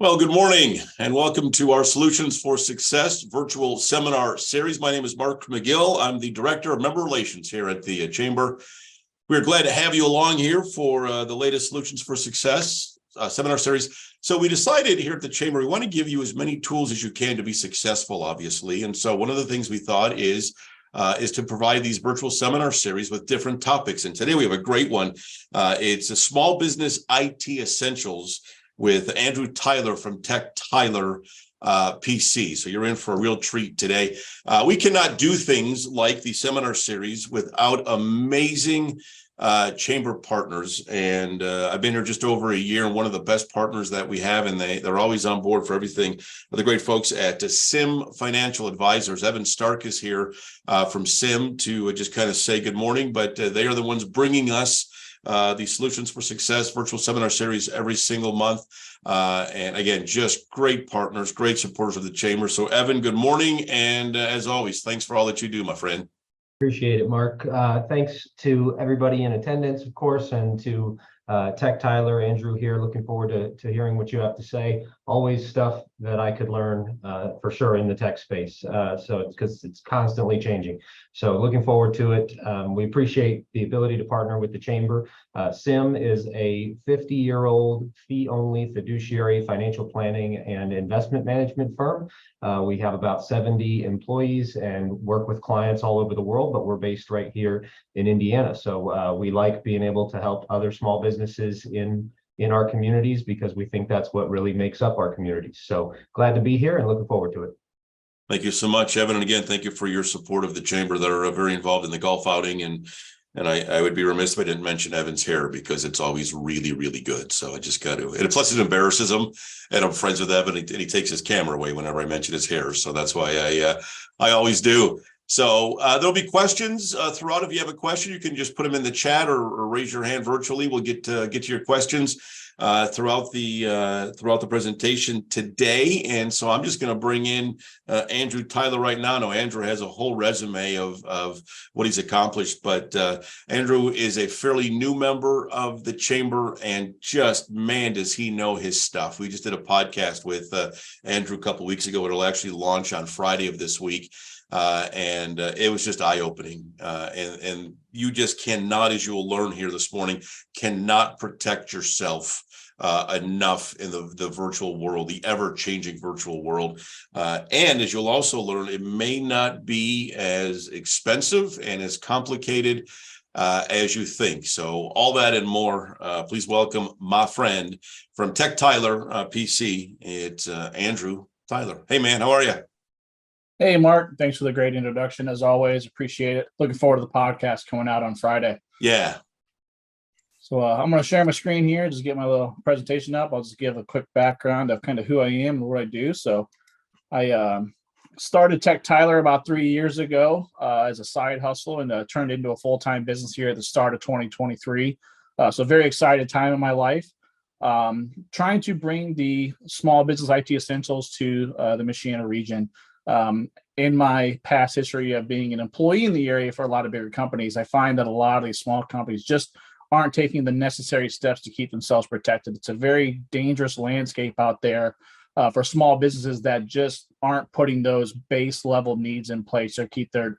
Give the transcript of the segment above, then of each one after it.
Well, good morning and welcome to our Solutions for Success virtual seminar series. My name is Mark McGill. I'm the Director of Member Relations here at the Chamber. We're glad to have you along here for the latest Solutions for Success seminar series. So we decided here at the Chamber, we want to give you as many tools as you can to be successful, obviously. And so one of the things we thought is to provide these virtual seminar series with different topics. And today we have a great one. It's a Small Business IT Essentials with Andrew Tyler from Tech Tyler PC. So you're in for a real treat today. We cannot do things like the seminar series without amazing chamber partners. And I've been here just over a year, and one of the best partners that we have, and they're always on board for everything, are the great folks at SIM Financial Advisors. Evan Stark is here from SIM to just kind of say good morning, but they are the ones bringing us the Solutions for Success virtual seminar series every single month. And again, just great partners, great supporters of the Chamber. So Evan, good morning. And as always, thanks for all that you do, my friend. Appreciate it, Mark. Thanks to everybody in attendance, of course, and to Tech Tyler, Andrew here. Looking forward to hearing what you have to say. Always stuff that I could learn for sure in the tech space. So it's because it's constantly changing. So looking forward to it. We appreciate the ability to partner with the Chamber. SIM is a 50-year-old fee-only fiduciary financial planning and investment management firm. We have about 70 employees and work with clients all over the world, but we're based right here in Indiana. So we like being able to help other small businesses in our communities because we think that's what really makes up our communities. So glad to be here and looking forward to it. Thank you so much, Evan. And again, thank you for your support of the Chamber that are very involved in the golf outing. And I would be remiss if I didn't mention Evan's hair because it's always really, really good. So I just got to, and plus it embarrasses him, and I'm friends with Evan, and he takes his camera away whenever I mention his hair. So that's why I always do. So there'll be questions throughout. If you have a question, you can just put them in the chat or raise your hand virtually. We'll get to your questions throughout the presentation today. And so I'm just going to bring in Andrew Tyler right now. No, Andrew has a whole resume of what he's accomplished, but Andrew is a fairly new member of the Chamber, and just, man, does he know his stuff. We just did a podcast with Andrew a couple of weeks ago. It'll actually launch on Friday of this week. And it was just eye-opening. And you just cannot, as you will learn here this morning, cannot protect yourself enough in the virtual world, the ever-changing virtual world. And as you'll also learn, it may not be as expensive and as complicated as you think. So all that and more, please welcome my friend from Tech Tyler PC. It's Andrew Tyler. Hey, man, how are you? Hey, Mark. Thanks for the great introduction. As always, appreciate it. Looking forward to the podcast coming out on Friday. Yeah. So I'm going to share my screen here, just get my little presentation up. I'll just give a quick background of kind of who I am and what I do. So I started Tech Tyler about 3 years ago as a side hustle and turned into a full-time business here at the start of 2023. So very excited time in my life. Trying to bring the small business IT essentials to the Michiana region. In my past history of being an employee in the area for a lot of bigger companies, I find that a lot of these small companies just aren't taking the necessary steps to keep themselves protected. It's a very dangerous landscape out there for small businesses that just aren't putting those base level needs in place to keep their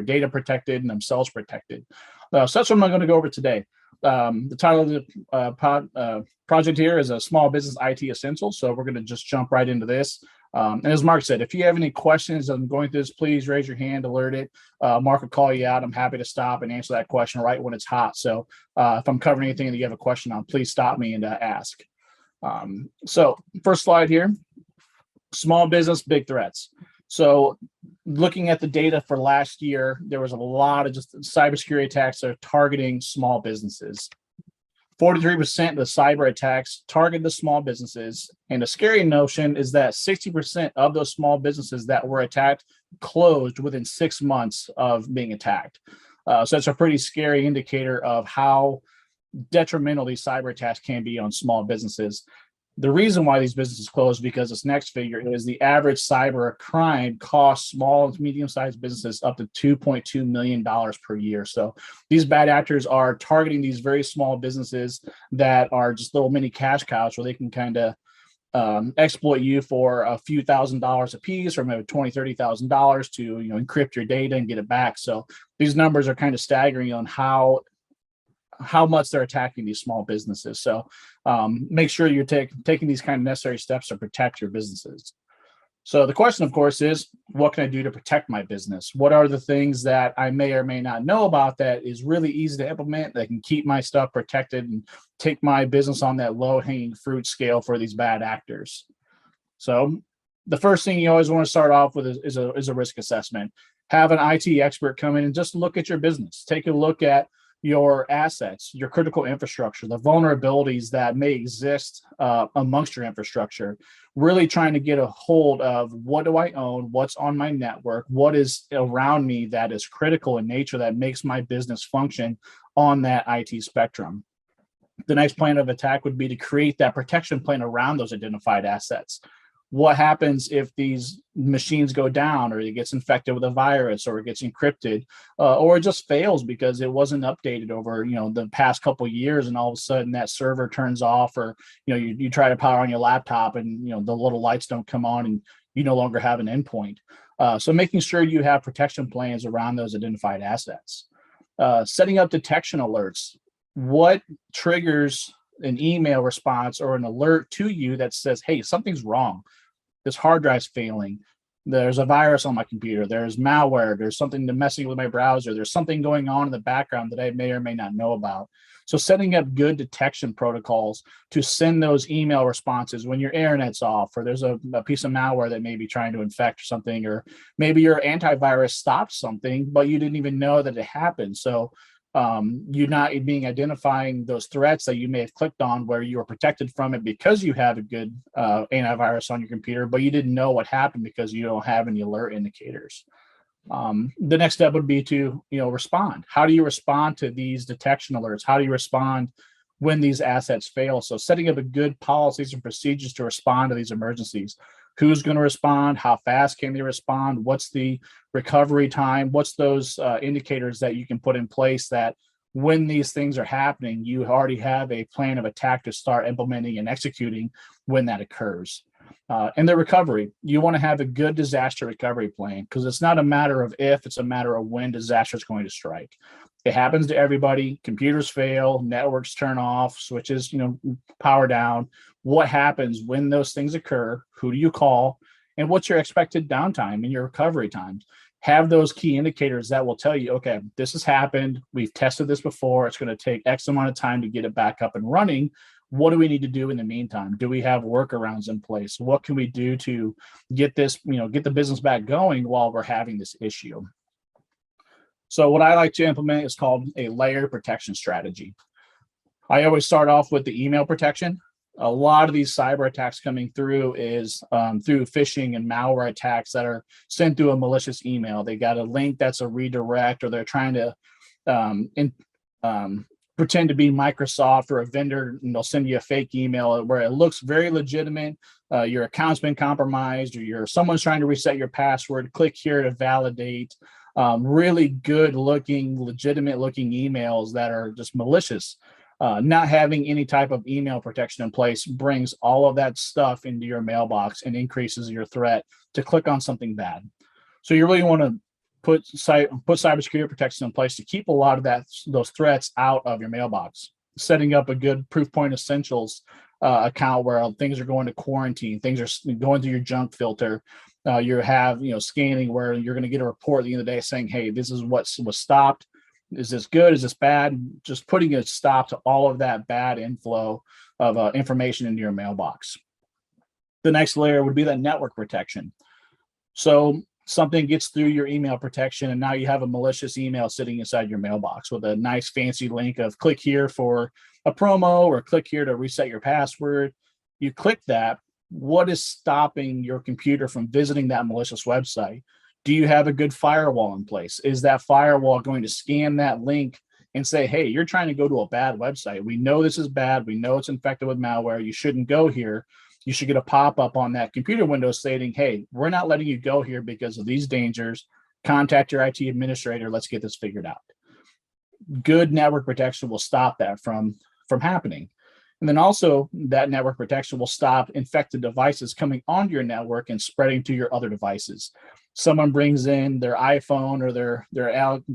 data protected and themselves protected. So that's what I'm going to go over today. The title of the project here is a Small Business IT Essentials. So we're going to just jump right into this. And as Mark said, if you have any questions as I'm going through this, please raise your hand, alert it. Mark will call you out. I'm happy to stop and answer that question right when it's hot. So if I'm covering anything that you have a question on, please stop me and ask. So first slide here, small business, big threats. So looking at the data for last year, there was a lot of just cybersecurity attacks that are targeting small businesses. 43% of the cyber attacks target the small businesses. And a scary notion is that 60% of those small businesses that were attacked closed within 6 months of being attacked. So that's a pretty scary indicator of how detrimental these cyber attacks can be on small businesses. The reason why these businesses close, because this next figure is the average cyber crime costs small and medium-sized businesses up to $2.2 million per year. So these bad actors are targeting these very small businesses that are just little mini cash cows where they can kind of exploit you for a few $1,000s a piece, or maybe $20,000, $30,000 to encrypt your data and get it back. So these numbers are kind of staggering on how much they're attacking these small businesses. So make sure you're taking these kind of necessary steps to protect your businesses. So the question, of course, is what can I do to protect my business? What are the things that I may or may not know about that is really easy to implement that can keep my stuff protected and take my business on that low-hanging fruit scale for these bad actors? So the first thing you always want to start off with is a risk assessment. Have an IT expert come in and just look at your business. Take a look at your assets, your critical infrastructure, the vulnerabilities that may exist amongst your infrastructure, really trying to get a hold of what do I own, what's on my network, what is around me that is critical in nature that makes my business function on that IT spectrum. The next plan of attack would be to create that protection plan around those identified assets. What happens if these machines go down, or it gets infected with a virus, or it gets encrypted, or it just fails because it wasn't updated over the past couple of years, and all of a sudden that server turns off, or you try to power on your laptop and the little lights don't come on and you no longer have an endpoint. So making sure you have protection plans around those identified assets. Setting up detection alerts. What triggers an email response or an alert to you that says, hey, something's wrong? This hard drive's failing. There's a virus on my computer. There's malware. There's something messing with my browser. There's something going on in the background that I may or may not know about. So setting up good detection protocols to send those email responses when your internet's off, or there's a piece of malware that may be trying to infect something, or maybe your antivirus stopped something, but you didn't even know that it happened. So you're not being identifying those threats that you may have clicked on where you were protected from it because you have a good antivirus on your computer, but you didn't know what happened because you don't have any alert indicators. The next step would be to respond. How do you respond to these detection alerts? How do you respond when these assets fail? So setting up a good policies and procedures to respond to these emergencies. Who's going to respond? How fast can they respond? What's the recovery time? What's those indicators that you can put in place that when these things are happening, you already have a plan of attack to start implementing and executing when that occurs. And the recovery, you want to have a good disaster recovery plan, because it's not a matter of if, it's a matter of when disaster is going to strike. It happens to everybody. Computers fail, networks turn off, switches, power down. What happens when those things occur? Who do you call? And what's your expected downtime and your recovery times? Have those key indicators that will tell you, okay, this has happened. We've tested this before. It's going to take X amount of time to get it back up and running. What do we need to do in the meantime? Do we have workarounds in place? What can we do to get this, get the business back going while we're having this issue? So what I like to implement is called a layered protection strategy. I always start off with the email protection. A lot of these cyber attacks coming through is through phishing and malware attacks that are sent through a malicious email. They got a link that's a redirect, or they're trying to pretend to be Microsoft or a vendor, and they'll send you a fake email where it looks very legitimate. Your account's been compromised, or someone's trying to reset your password. Click here to validate. Really good looking, legitimate looking emails that are just malicious. Not having any type of email protection in place brings all of that stuff into your mailbox and increases your threat to click on something bad. So you really want to put cybersecurity protection in place to keep a lot of those threats out of your mailbox. Setting up a good Proofpoint Essentials account where things are going to quarantine, things are going to your junk filter. You have scanning where you're going to get a report at the end of the day saying, hey, this is what was stopped. Is this good? Is this bad? Just putting a stop to all of that bad inflow of information into your mailbox. The next layer would be that network protection. So something gets through your email protection, and now you have a malicious email sitting inside your mailbox with a nice fancy link of click here for a promo, or click here to reset your password. You click that. What is stopping your computer from visiting that malicious website? Do you have a good firewall in place? Is that firewall going to scan that link and say, hey, you're trying to go to a bad website. We know this is bad. We know it's infected with malware. You shouldn't go here. You should get a pop-up on that computer window stating, hey, we're not letting you go here because of these dangers. Contact your IT administrator. Let's get this figured out. Good network protection will stop that from happening. And then also that network protection will stop infected devices coming onto your network and spreading to your other devices. Someone brings in their iPhone or their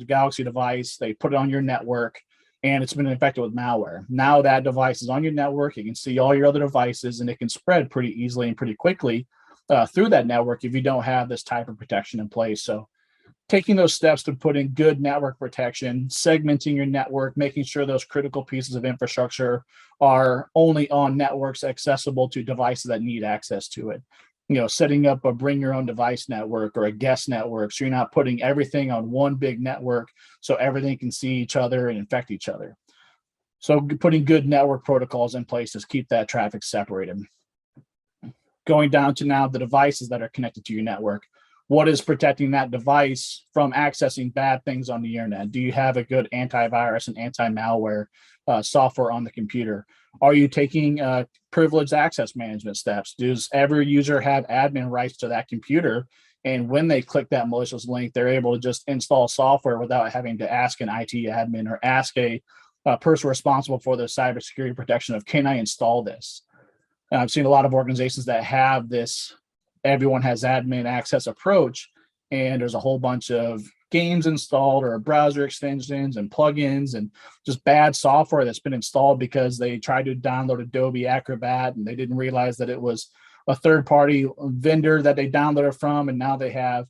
Galaxy device, they put it on your network, and it's been infected with malware. Now that device is on your network, you can see all your other devices, and it can spread pretty easily and pretty quickly through that network if you don't have this type of protection in place. So taking those steps to put in good network protection, segmenting your network, making sure those critical pieces of infrastructure are only on networks accessible to devices that need access to it. Setting up a bring your own device network or a guest network, so you're not putting everything on one big network so everything can see each other and infect each other. So putting good network protocols in place to keep that traffic separated. Going down to now the devices that are connected to your network. What is protecting that device from accessing bad things on the internet? Do you have a good antivirus and anti-malware software on the computer? Are you taking privileged access management steps? Does every user have admin rights to that computer? And when they click that malicious link, they're able to just install software without having to ask an IT admin or ask a person responsible for the cybersecurity protection of, can I install this? I've seen a lot of organizations that have this everyone has admin access approach, and there's a whole bunch of games installed or browser extensions and plugins and just bad software that's been installed because they tried to download Adobe Acrobat and they didn't realize that it was a third-party vendor that they downloaded from, and now they have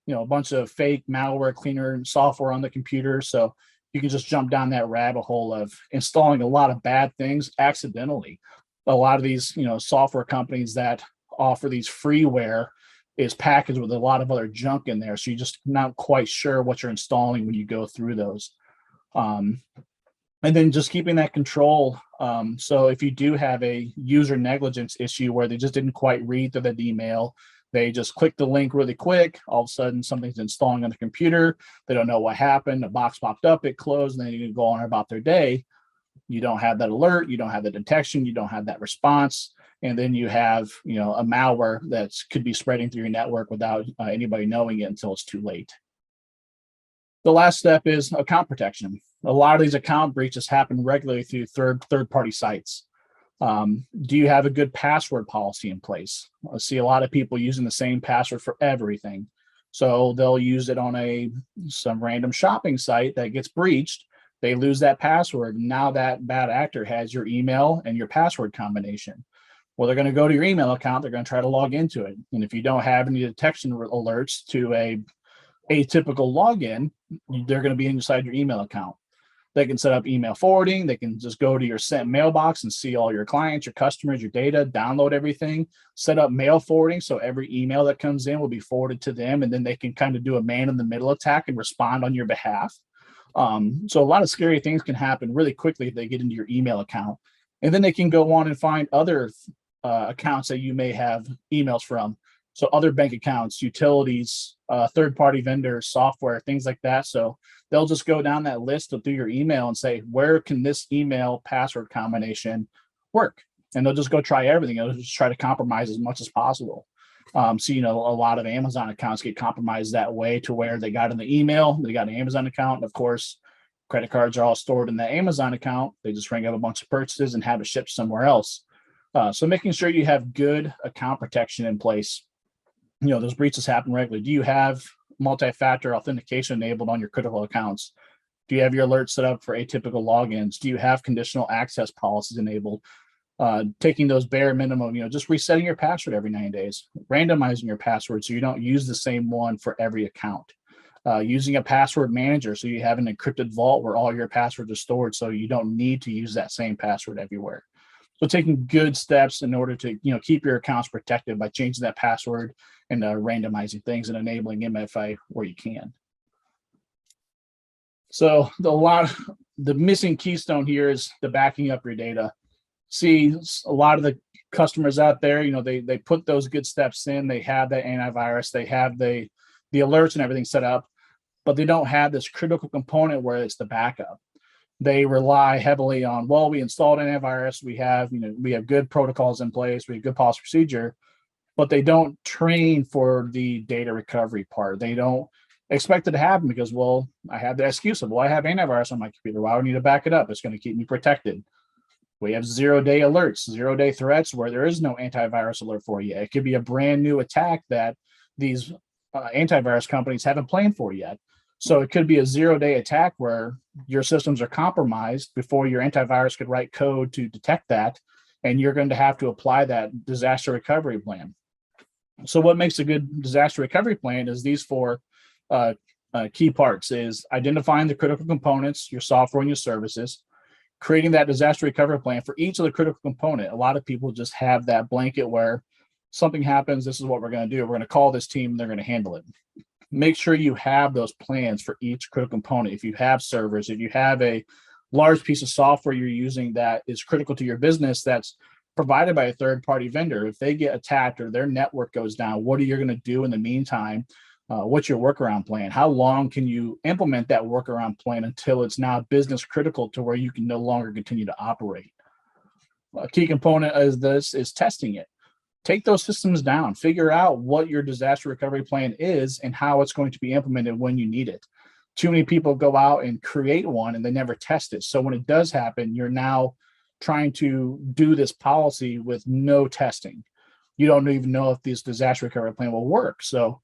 a bunch of fake malware cleaner software on the computer. So you can just jump down that rabbit hole of installing a lot of bad things accidentally. A lot of these software companies that offer these freeware is packaged with a lot of other junk in there, so you're just not quite sure what you're installing when you go through those. And then just keeping that control. So if you do have a user negligence issue where they just didn't quite read through that email, they just click the link really quick, all of a sudden something's installing on the computer, they don't know what happened, a box popped up, it closed, and then you can go on about their day. You don't have that alert, you don't have the detection, you don't have that response. And then you have, a malware that could be spreading through your network without anybody knowing it until it's too late. The last step is account protection. A lot of these account breaches happen regularly through third-party sites. Do you have a good password policy in place? I see a lot of people using the same password for everything. So they'll use it on some random shopping site that gets breached. They lose that password. Now that bad actor has your email and your password combination. Well, they're going to go to your email account. They're going to try to log into it. And if you don't have any detection alerts to a atypical login, they're going to be inside your email account. They can set up email forwarding. They can just go to your sent mailbox and see all your clients, your customers, your data, download everything, set up mail forwarding. So every email that comes in will be forwarded to them. And then they can kind of do a man in the middle attack and respond on your behalf. So a lot of scary things can happen really quickly if they get into your email account. And then they can go on and find other accounts that you may have emails from. So other bank accounts, utilities, third-party vendors, software, things like that. So they'll just go down that list through your email and say, where can this email password combination work? And they'll just go try everything. They'll just try to compromise as much as possible. So, a lot of Amazon accounts get compromised that way to where they got in the email, they got an Amazon account. And of course, credit cards are all stored in the Amazon account. They just ring up a bunch of purchases and have it shipped somewhere else. So making sure you have good account protection in place. Those breaches happen regularly. Do you have multi-factor authentication enabled on your critical accounts? Do you have your alerts set up for atypical logins? Do you have conditional access policies enabled? Taking those bare minimum, just resetting your password every 90 days, randomizing your password so you don't use the same one for every account. Using a password manager so you have an encrypted vault where all your passwords are stored so you don't need to use that same password everywhere. So taking good steps in order to keep your accounts protected by changing that password and randomizing things and enabling MFA where you can. So the missing keystone here is the backing up your data. See a lot of the customers out there, they put those good steps in. They have that antivirus, they have the alerts and everything set up, but they don't have this critical component where it's the backup. They rely heavily on, well, we installed antivirus, we have good protocols in place, we have good policy procedure, but they don't train for the data recovery part. They don't expect it to happen because, well, I have the excuse of, well, I have antivirus on my computer. Why would I need to back it up? It's going to keep me protected. We have 0-day alerts, 0-day threats where there is no antivirus alert for you. It could be a brand new attack that these antivirus companies haven't planned for yet. So it could be a 0-day attack where your systems are compromised before your antivirus could write code to detect that, and you're going to have to apply that disaster recovery plan. So what makes a good disaster recovery plan is these four key parts: is identifying the critical components, your software and your services, creating that disaster recovery plan for each of the critical component. A lot of people just have that blanket where something happens, this is what we're going to do. We're going to call this team, they're going to handle it. Make sure you have those plans for each critical component. If you have servers, if you have a large piece of software you're using that is critical to your business that's provided by a third-party vendor, if they get attacked or their network goes down, what are you going to do in the meantime? What's your workaround plan? How long can you implement that workaround plan until it's now business critical to where you can no longer continue to operate? A key component of this is testing it. Take those systems down, figure out what your disaster recovery plan is and how it's going to be implemented when you need it. Too many people go out and create one and they never test it. So when it does happen, you're now trying to do this policy with no testing. You don't even know if this disaster recovery plan will work. So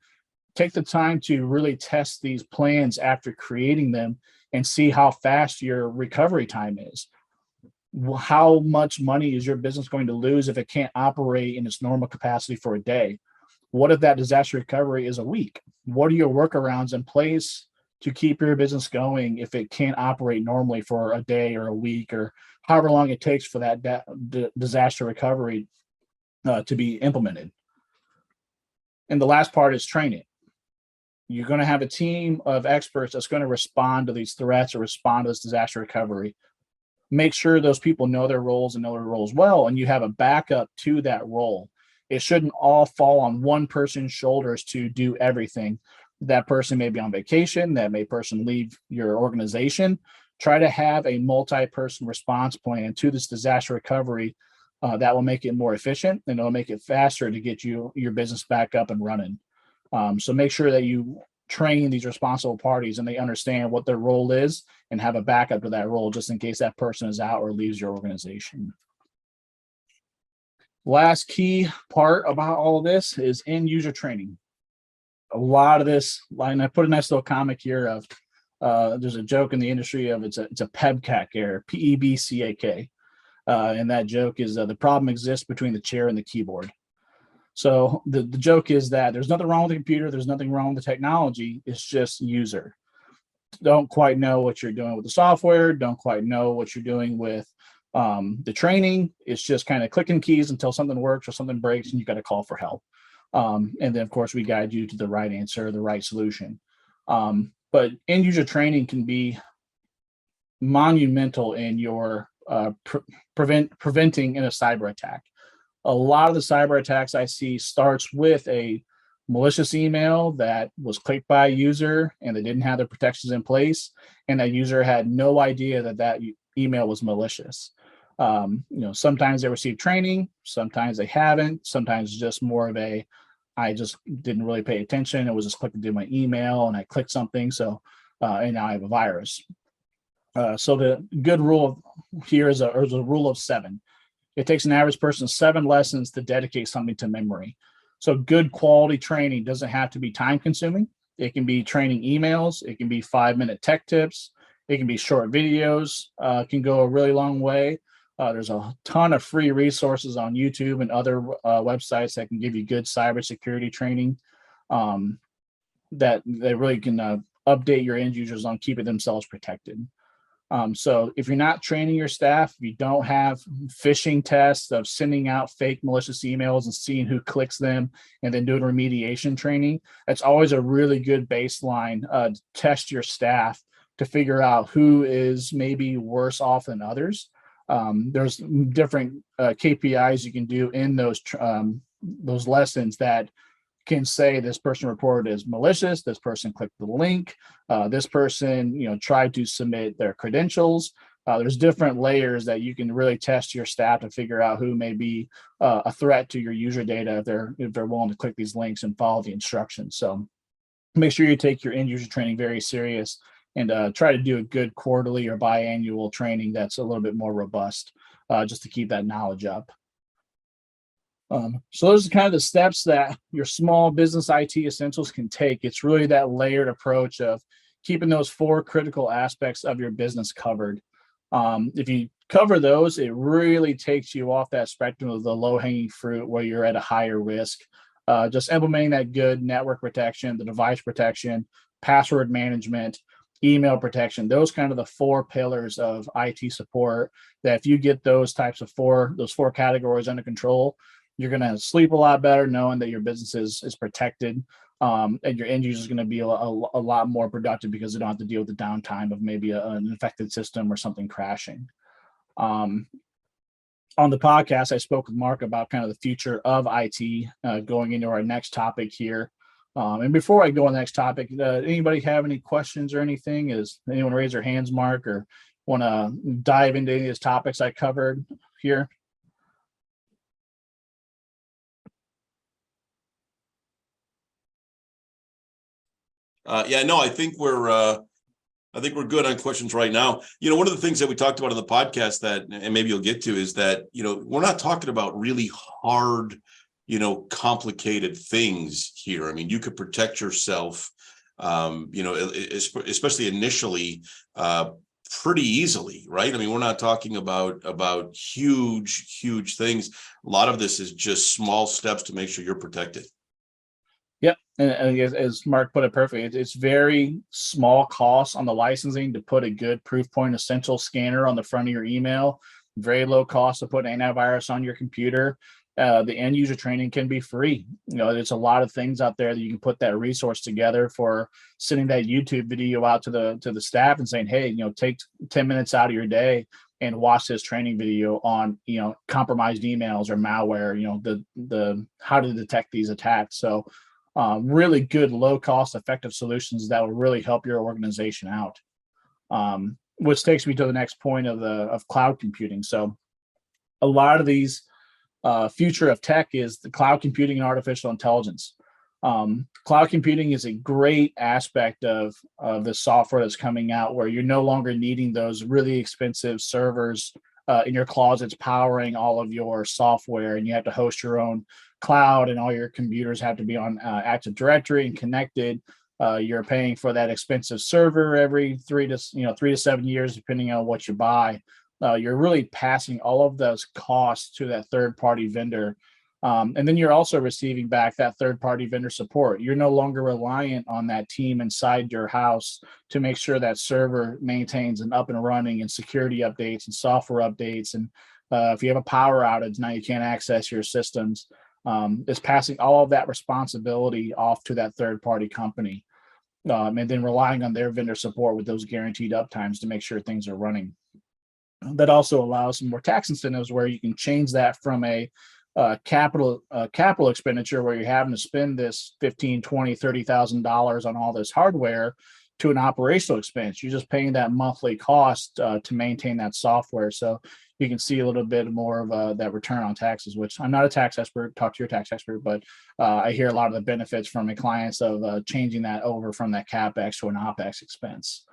take the time to really test these plans after creating them and see how fast your recovery time is. How much money is your business going to lose if it can't operate in its normal capacity for a day? What if that disaster recovery is a week? What are your workarounds in place to keep your business going if it can't operate normally for a day or a week or however long it takes for that disaster recovery to be implemented? And the last part is training. You're going to have a team of experts that's going to respond to these threats or respond to this disaster recovery. Make sure those people know their roles and know their roles well, and you have a backup to that role. It shouldn't all fall on one person's shoulders to do everything. That person may be on vacation, that person leave your organization. Try to have a multi-person response plan to this disaster recovery that will make it more efficient and it'll make it faster to get your business back up and running. So make sure that you train these responsible parties and they understand what their role is and have a backup to that role just in case that person is out or leaves your organization. Last key part about all of this is end user training. A lot of this, and I put a nice little comic here of there's a joke in the industry of it's a PEBCAK error, PEBCAK. And that joke is the problem exists between the chair and the keyboard. So the joke is that there's nothing wrong with the computer. There's nothing wrong with the technology. It's just user. Don't quite know what you're doing with the software. Don't quite know what you're doing with the training. It's just kind of clicking keys until something works or something breaks and you got to call for help. And then, of course, we guide you to the right answer, the right solution. But end user training can be monumental in your preventing in a cyber attack. A lot of the cyber attacks I see starts with a malicious email that was clicked by a user and they didn't have their protections in place, and that user had no idea that email was malicious. Sometimes they receive training, sometimes they haven't, sometimes it's just more of I just didn't really pay attention. It was just clicking through my email and I clicked something. So, and now I have a virus. So the good rule here is a rule of 7. It takes an average person 7 lessons to dedicate something to memory. So good quality training doesn't have to be time consuming. It can be training emails. It can be 5-minute tech tips. It can be short videos. It can go a really long way. There's a ton of free resources on YouTube and other websites that can give you good cybersecurity training that they really can update your end users on keeping themselves protected. So if you're not training your staff, if you don't have phishing tests of sending out fake malicious emails and seeing who clicks them and then doing remediation training, that's always a really good baseline to test your staff to figure out who is maybe worse off than others. There's different KPIs you can do in those lessons that can say this person reported as malicious, this person clicked the link, this person tried to submit their credentials. There's different layers that you can really test your staff to figure out who may be a threat to your user data if they're willing to click these links and follow the instructions. So make sure you take your end user training very serious and try to do a good quarterly or biannual training that's a little bit more robust just to keep that knowledge up. So those are kind of the steps that your small business IT essentials can take. It's really that layered approach of keeping those 4 critical aspects of your business covered. If you cover those, it really takes you off that spectrum of the low-hanging fruit where you're at a higher risk. Just implementing that good network protection, the device protection, password management, email protection, those kind of the 4 pillars of IT support, that if you get those types of those four categories under control, you're going to sleep a lot better knowing that your business is protected, and your end user is going to be a lot more productive because they don't have to deal with the downtime of maybe an infected system or something crashing. On the podcast, I spoke with Mark about kind of the future of IT, going into our next topic here. And before I go on the next topic, anybody have any questions or anything? Is anyone raise their hands, Mark, or want to dive into any of these topics I covered here? Yeah, no, I think we're good on questions right now. One of the things that we talked about on the podcast that, and maybe you'll get to, is that, we're not talking about really hard, complicated things here. I mean, you could protect yourself, especially initially, pretty easily, right? I mean, we're not talking about huge things. A lot of this is just small steps to make sure you're protected. Yep. And as Mark put it perfectly, it's very small costs on the licensing to put a good Proofpoint Essential scanner on the front of your email. Very low cost to put antivirus on your computer. The end user training can be free. There's a lot of things out there that you can put that resource together for sending that YouTube video out to the staff and saying, hey, take 10 minutes out of your day and watch this training video on, compromised emails or malware, the how to detect these attacks. So really good, low cost, effective solutions that will really help your organization out. Which takes me to the next point of cloud computing. So a lot of these future of tech is the cloud computing and artificial intelligence. Cloud computing is a great aspect of the software that's coming out, where you're no longer needing those really expensive servers in your closets powering all of your software, and you have to host your own cloud, and all your computers have to be on Active Directory and connected. You're paying for that expensive server every 3 to 7 years, depending on what you buy. You're really passing all of those costs to that third-party vendor. And then you're also receiving back that third-party vendor support. You're no longer reliant on that team inside your house to make sure that server maintains and up and running, and security updates and software updates. And if you have a power outage, now you can't access your systems. It's passing all of that responsibility off to that third-party company, and then relying on their vendor support with those guaranteed uptimes to make sure things are running. That also allows some more tax incentives, where you can change that from a capital expenditure where you're having to spend this $15,000, $20,000, $30,000 on all this hardware, to an operational expense. You're just paying that monthly cost to maintain that software. So you can see a little bit more of that return on taxes, which I'm not a tax expert, talk to your tax expert, but I hear a lot of the benefits from my clients of changing that over from that CapEx to an OpEx expense.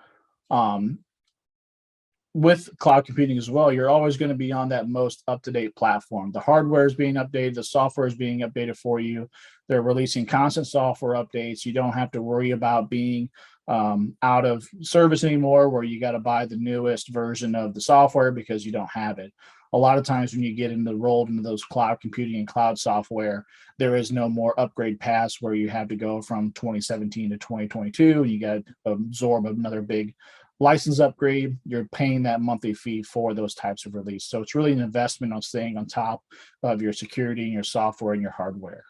With cloud computing as well, you're always going to be on that most up-to-date platform. The hardware is being updated, the software is being updated for you. They're releasing constant software updates. You don't have to worry about being out of service anymore, where you got to buy the newest version of the software because you don't have it. A lot of times when you get rolled into those cloud computing and cloud software, there is no more upgrade paths where you have to go from 2017 to 2022. You got to absorb another big license upgrade. You're paying that monthly fee for those types of release. So it's really an investment on staying on top of your security and your software and your hardware.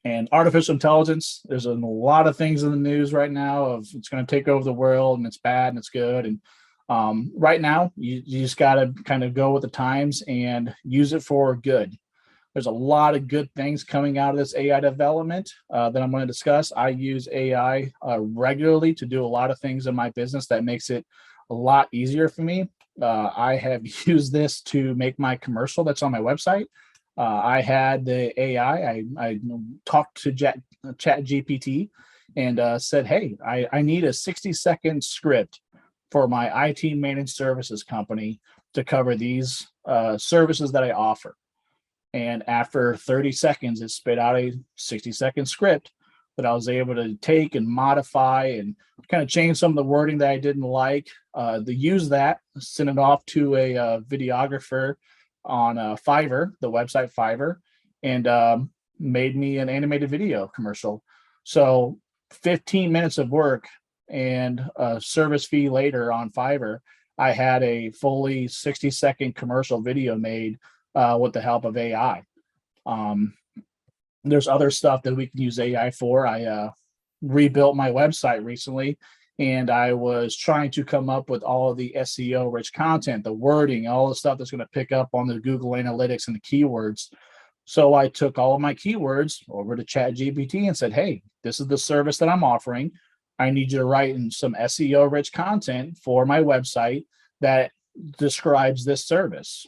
And artificial intelligence, there's a lot of things in the news right now of it's going to take over the world, and it's bad and it's good. And right now, you just got to kind of go with the times and use it for good. There's a lot of good things coming out of this AI development that I'm going to discuss. I use AI regularly to do a lot of things in my business that makes it a lot easier for me. I have used this to make my commercial that's on my website. I had the AI, I talked to ChatGPT and said, hey, I need a 60-second script for my IT managed services company to cover these services that I offer. And after 30 seconds, it spit out a 60-second script that I was able to take and modify and kind of change some of the wording that I didn't like. To use that, send it off to a videographer on Fiverr, the website Fiverr, and made me an animated video commercial. So 15 minutes of work and a service fee later on Fiverr, I had a fully 60-second commercial video made with the help of AI. There's other stuff that we can use AI for. I rebuilt my website recently, and I was trying to come up with all of the SEO rich content, the wording, all the stuff that's going to pick up on the Google Analytics and the keywords. So I took all of my keywords over to ChatGPT and said, hey, this is the service that I'm offering. I need you to write in some SEO rich content for my website that describes this service.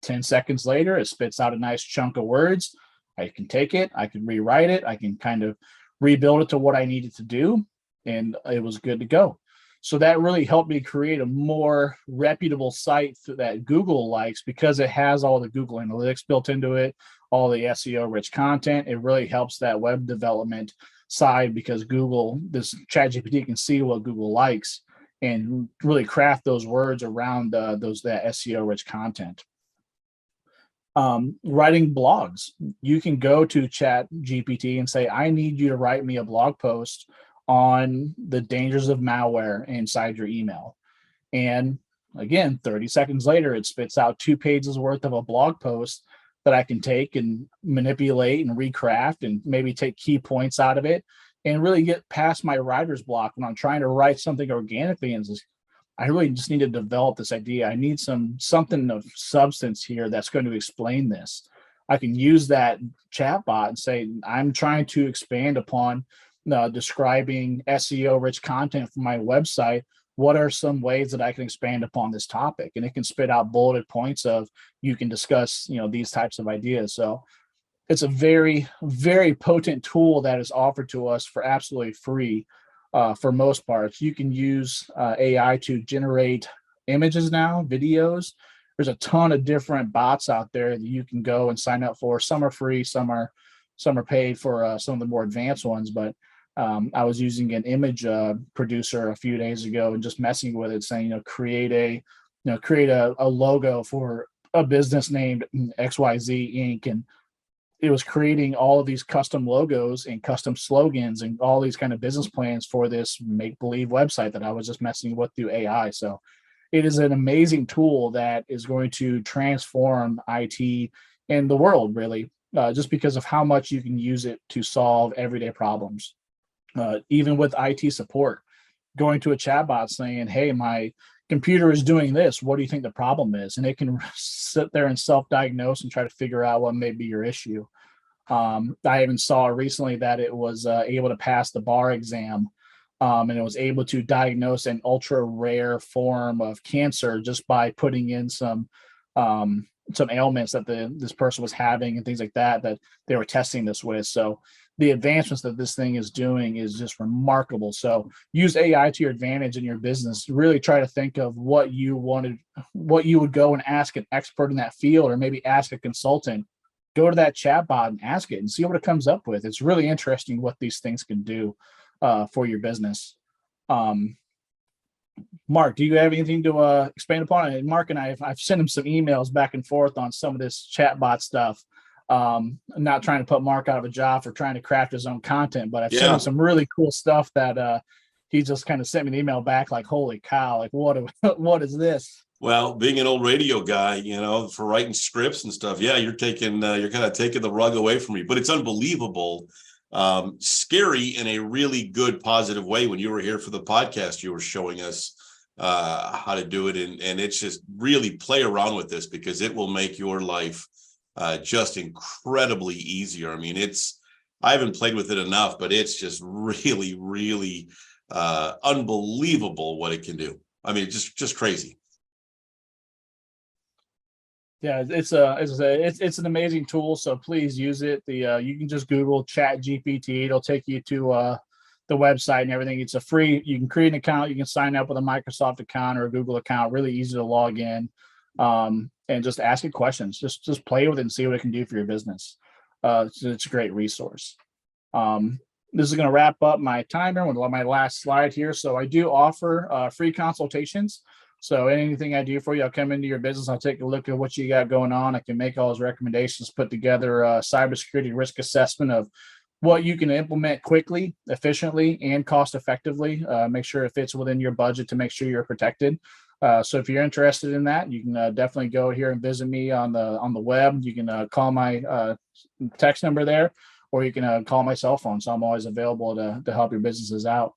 10 seconds later, it spits out a nice chunk of words. I can take it, I can rewrite it, I can kind of rebuild it to what I needed to do, and it was good to go. So that really helped me create a more reputable site that Google likes because it has all the Google Analytics built into it, all the SEO rich content. It really helps that web development side because Google, this ChatGPT can see what Google likes and really craft those words around that SEO rich content. Writing blogs, you can go to ChatGPT and say, I need you to write me a blog post on the dangers of malware inside your email. And again, 30 seconds later, it spits out 2 pages worth of a blog post that I can take and manipulate and recraft and maybe take key points out of it and really get past my writer's block when I'm trying to write something organically and just, I really just need to develop this idea. I need something of substance here that's going to explain this. I can use that chatbot and say, I'm trying to expand upon describing SEO rich content for my website. What are some ways that I can expand upon this topic? And it can spit out bulleted points of you can discuss, these types of ideas. So it's a very, very potent tool that is offered to us for absolutely free. For most parts, you can use AI to generate images now, videos. There's a ton of different bots out there that you can go and sign up for. Some are free, some are paid for some of the more advanced ones. But I was using an image producer a few days ago and just messing with it, saying, create a logo for a business named XYZ Inc. And it was creating all of these custom logos and custom slogans and all these kind of business plans for this make-believe website that I was just messing with through AI. So it is an amazing tool that is going to transform IT and the world, really, just because of how much you can use it to solve everyday problems. Even with IT support, going to a chatbot saying, hey, my computer is doing this. What do you think the problem is? And it can sit there and self-diagnose and try to figure out what may be your issue. I even saw recently that it was able to pass the bar exam, and it was able to diagnose an ultra rare form of cancer just by putting in some ailments that this person was having and things like that they were testing this with. So the advancements that this thing is doing is just remarkable. So use AI to your advantage in your business. Really try to think of what you would go and ask an expert in that field, or maybe ask a consultant. Go to that chatbot and ask it and see what it comes up with. It's really interesting what these things can do for your business. Mark, do you have anything to expand upon it? Mark and I've sent him some emails back and forth on some of this chatbot stuff. I'm not trying to put Mark out of a job for trying to craft his own content, but I've sent him some really cool stuff that he just kind of sent me an email back like, holy cow, like what is this? Well, being an old radio guy, for writing scripts and stuff, yeah, you're kind of taking the rug away from me, but it's unbelievable. Scary in a really good, positive way. When you were here for the podcast, you were showing us how to do it. And it's just really play around with this because it will make your life just incredibly easier. I mean, I haven't played with it enough, but it's just really, really unbelievable what it can do. I mean, just crazy. Yeah, it's an amazing tool. So please use it. You can just Google ChatGPT. It'll take you to the website and everything. It's a free. You can create an account. You can sign up with a Microsoft account or a Google account. Really easy to log in. and just ask it questions. Just play with it and see what it can do for your business. It's a great resource. This is going to wrap up my timer with my last slide here. So I do offer free consultations. So anything I do for you, I'll come into your business. I'll take a look at what you got going on. I can make all those recommendations, put together a cybersecurity risk assessment of what you can implement quickly, efficiently, and cost effectively. Make sure it fits within your budget to make sure you're protected. So if you're interested in that, you can definitely go here and visit me on the web. You can call my text number there, or you can call my cell phone. So I'm always available to help your businesses out.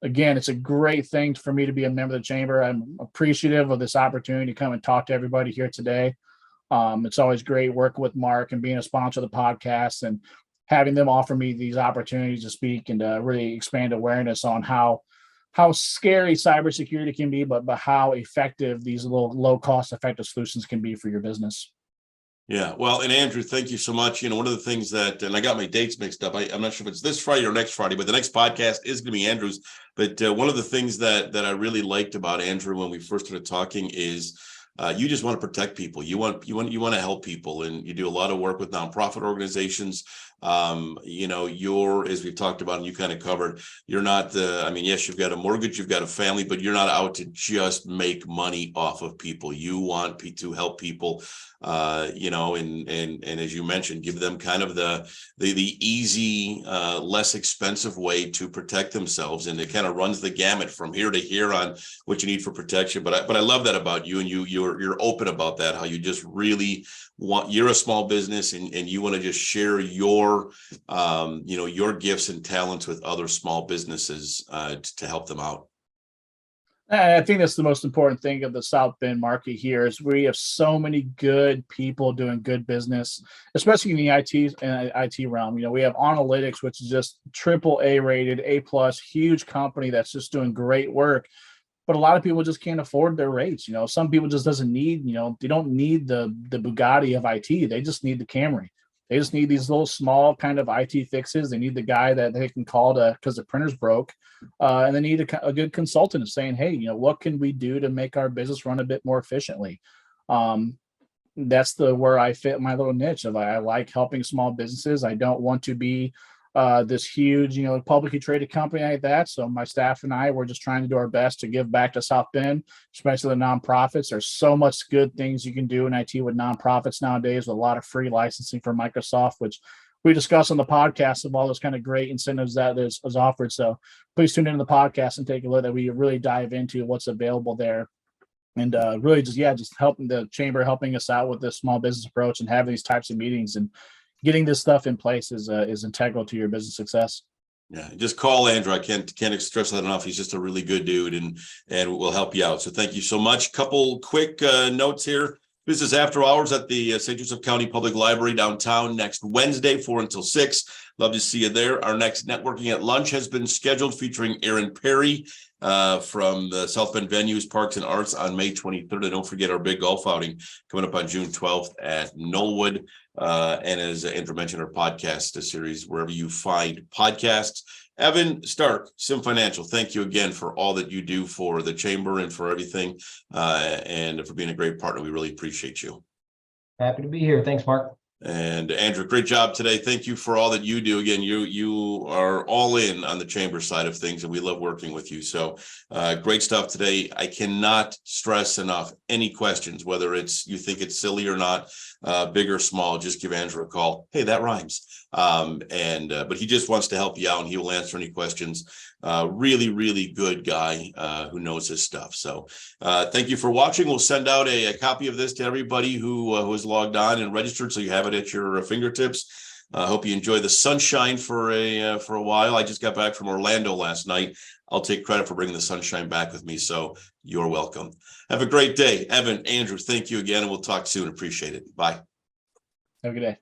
Again, it's a great thing for me to be a member of the chamber. I'm appreciative of this opportunity to come and talk to everybody here today. It's always great working with Mark and being a sponsor of the podcast and having them offer me these opportunities to speak and to really expand awareness on how scary cybersecurity can be, but how effective these little low cost effective solutions can be for your business. Yeah, well, and Andrew, thank you so much. One of the things that, and I got my dates mixed up. I'm not sure if it's this Friday or next Friday, but the next podcast is going to be Andrew's. But one of the things that I really liked about Andrew when we first started talking is you just want to protect people. You want to help people, and you do a lot of work with nonprofit organizations. You're, as we've talked about and you kind of covered, you're not yes, you've got a mortgage, you've got a family, but you're not out to just make money off of people. You want to help people, and as you mentioned, give them kind of the easy, less expensive way to protect themselves. And it kind of runs the gamut from here to here on what you need for protection. But I love that about you, and you're open about that, how you just really you're a small business and you want to just share your gifts and talents with other small businesses to help them out. I think that's the most important thing of the South Bend market here is we have so many good people doing good business, especially in the IT realm. We have Analytics, which is just AAA rated, A+, huge company that's just doing great work. But a lot of people just can't afford their rates. Some people just doesn't need, they don't need the Bugatti of IT. They just need the Camry. They just need these little small kind of IT fixes. They need the guy that they can call because the printer's broke. And they need a good consultant saying, hey, what can we do to make our business run a bit more efficiently? That's where I fit my little niche of I like helping small businesses. I don't want to be this huge, publicly traded company like that. So my staff and I, we're just trying to do our best to give back to South Bend, especially the nonprofits. There's so much good things you can do in IT with nonprofits nowadays, with a lot of free licensing from Microsoft, which we discuss on the podcast of all those kind of great incentives that is offered. So please tune into the podcast and take a look that we really dive into what's available there. And really just helping the chamber, helping us out with this small business approach and having these types of meetings and getting this stuff in place is integral to your business success. Yeah, just call Andrew. I can't stress that enough. He's just a really good dude and will help you out. So thank you so much. Couple quick notes here. Business After Hours at the St. Joseph County Public Library downtown next Wednesday, 4 until 6. Love to see you there. Our next networking at lunch has been scheduled featuring Aaron Perry from the South Bend Venues, Parks and Arts on May 23rd. And don't forget our big golf outing coming up on June 12th at Knollwood. And as Andrew mentioned, our podcast series, wherever you find podcasts. Evan Stark, Sim Financial, thank you again for all that you do for the chamber and for everything, and for being a great partner. We really appreciate you. Happy to be here. Thanks, Mark. And Andrew, great job today. Thank you for all that you do. Again, you are all in on the chamber side of things, and we love working with you. So great stuff today. I cannot stress enough, any questions, whether you think it's silly or not, big or small, just give Andrew a call. Hey, that rhymes. But he just wants to help you out, and he will answer any questions. Really, really good guy who knows his stuff. So thank you for watching. We'll send out a copy of this to everybody who is logged on and registered, so you have it at your fingertips. I hope you enjoy the sunshine for a while. I just got back from Orlando last night. I'll take credit for bringing the sunshine back with me, so you're welcome. Have a great day. Evan, Andrew, thank you again, and we'll talk soon. Appreciate it. Bye. Have a good day.